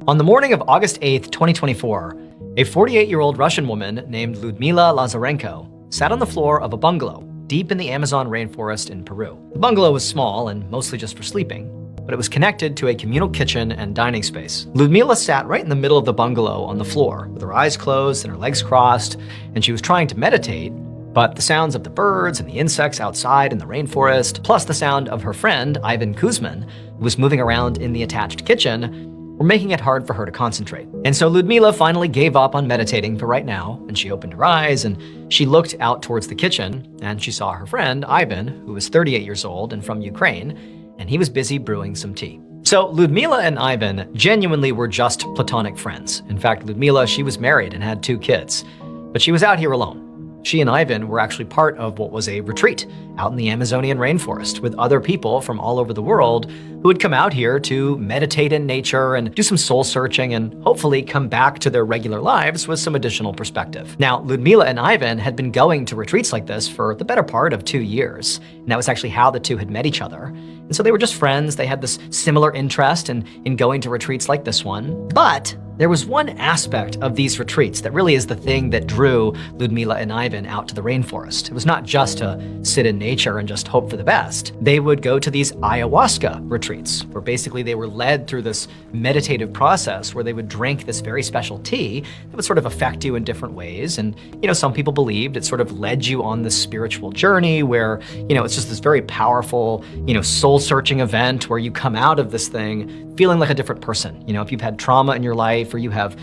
On the morning of August 8th, 2024, a 48-year-old Russian woman named Lyudmila Lazarenko sat on the floor of a bungalow deep in the Amazon rainforest in Peru. The bungalow was small and mostly just for sleeping, but it was connected to a communal kitchen and dining space. Lyudmila sat right in the middle of the bungalow on the floor with her eyes closed and her legs crossed, and she was trying to meditate, but the sounds of the birds and the insects outside in the rainforest, plus the sound of her friend, Ivan Kuzmin, who was moving around in the attached kitchen, were making it hard for her to concentrate. And so Lyudmila finally gave up on meditating for right now, and she opened her eyes and she looked out towards the kitchen, and she saw her friend, Ivan, who was 38 years old and from Ukraine, and he was busy brewing some tea. So Lyudmila and Ivan genuinely were just platonic friends. In fact, Lyudmila, she was married and had 2 kids, but she was out here alone. She and Ivan were actually part of what was a retreat out in the Amazonian rainforest with other people from all over the world who had come out here to meditate in nature and do some soul searching and hopefully come back to their regular lives with some additional perspective. Now, Lyudmila and Ivan had been going to retreats like this for the better part of 2 years, and that was actually how the two had met each other. And so they were just friends. They had this similar interest in going to retreats like this one. But there was one aspect of these retreats that really is the thing that drew Lyudmila and Ivan out to the rainforest. It was not just to sit in nature and just hope for the best. They would go to these ayahuasca retreats, where basically they were led through this meditative process where they would drink this very special tea that would sort of affect you in different ways. And, some people believed it sort of led you on this spiritual journey where, it's just this very powerful, soul-searching event where you come out of this thing feeling like a different person. If you've had trauma in your life, or you have,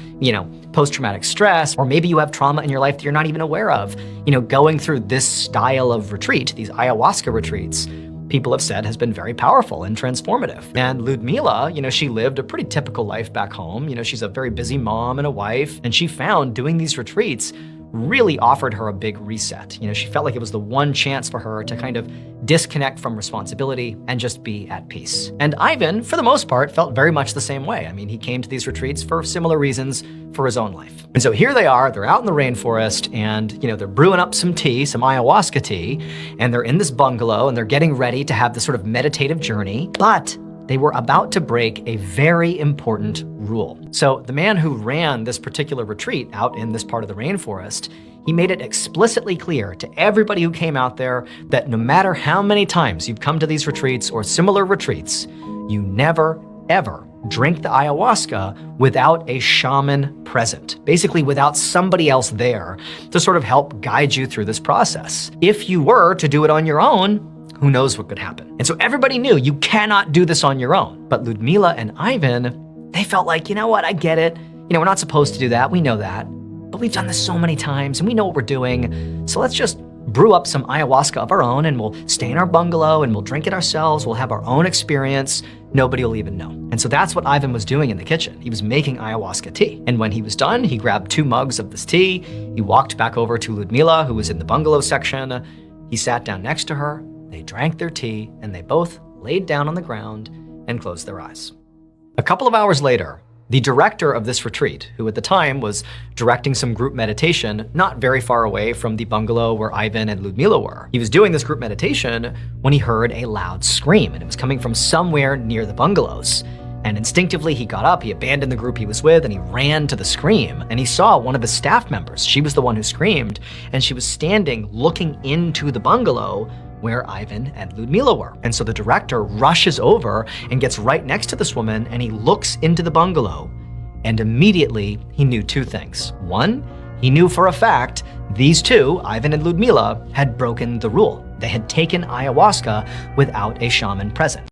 post-traumatic stress, or maybe you have trauma in your life that you're not even aware of, going through this style of retreat, these ayahuasca retreats, people have said has been very powerful and transformative. And Lyudmila, she lived a pretty typical life back home. She's a very busy mom and a wife, and she found doing these retreats really offered her a big reset. She felt like it was the one chance for her to kind of disconnect from responsibility and just be at peace. And Ivan, for the most part, felt very much the same way. He came to these retreats for similar reasons for his own life. And so here they are, they're out in the rainforest, and they're brewing up some tea, some ayahuasca tea, and they're in this bungalow and they're getting ready to have this sort of meditative journey, but they were about to break a very important rule. So the man who ran this particular retreat out in this part of the rainforest, he made it explicitly clear to everybody who came out there that no matter how many times you've come to these retreats or similar retreats, you never, ever drink the ayahuasca without a shaman present, basically without somebody else there to sort of help guide you through this process. If you were to do it on your own, who knows what could happen? And so everybody knew you cannot do this on your own. But Lyudmila and Ivan, they felt like, what, I get it. We're not supposed to do that, we know that. But we've done this so many times and we know what we're doing. So let's just brew up some ayahuasca of our own and we'll stay in our bungalow and we'll drink it ourselves. We'll have our own experience. Nobody will even know. And so that's what Ivan was doing in the kitchen. He was making ayahuasca tea. And when he was done, he grabbed 2 mugs of this tea. He walked back over to Lyudmila, who was in the bungalow section. He sat down next to her. They drank their tea, and they both laid down on the ground and closed their eyes. A couple of hours later, the director of this retreat, who at the time was directing some group meditation not very far away from the bungalow where Ivan and Lyudmila were, he was doing this group meditation when he heard a loud scream, and it was coming from somewhere near the bungalows. And instinctively, he got up, he abandoned the group he was with, and he ran to the scream. And he saw one of his staff members. She was the one who screamed, and she was standing looking into the bungalow where Ivan and Lyudmila were. And so the director rushes over and gets right next to this woman, and he looks into the bungalow, and immediately he knew 2 things. One, he knew for a fact these 2, Ivan and Lyudmila, had broken the rule. They had taken ayahuasca without a shaman present.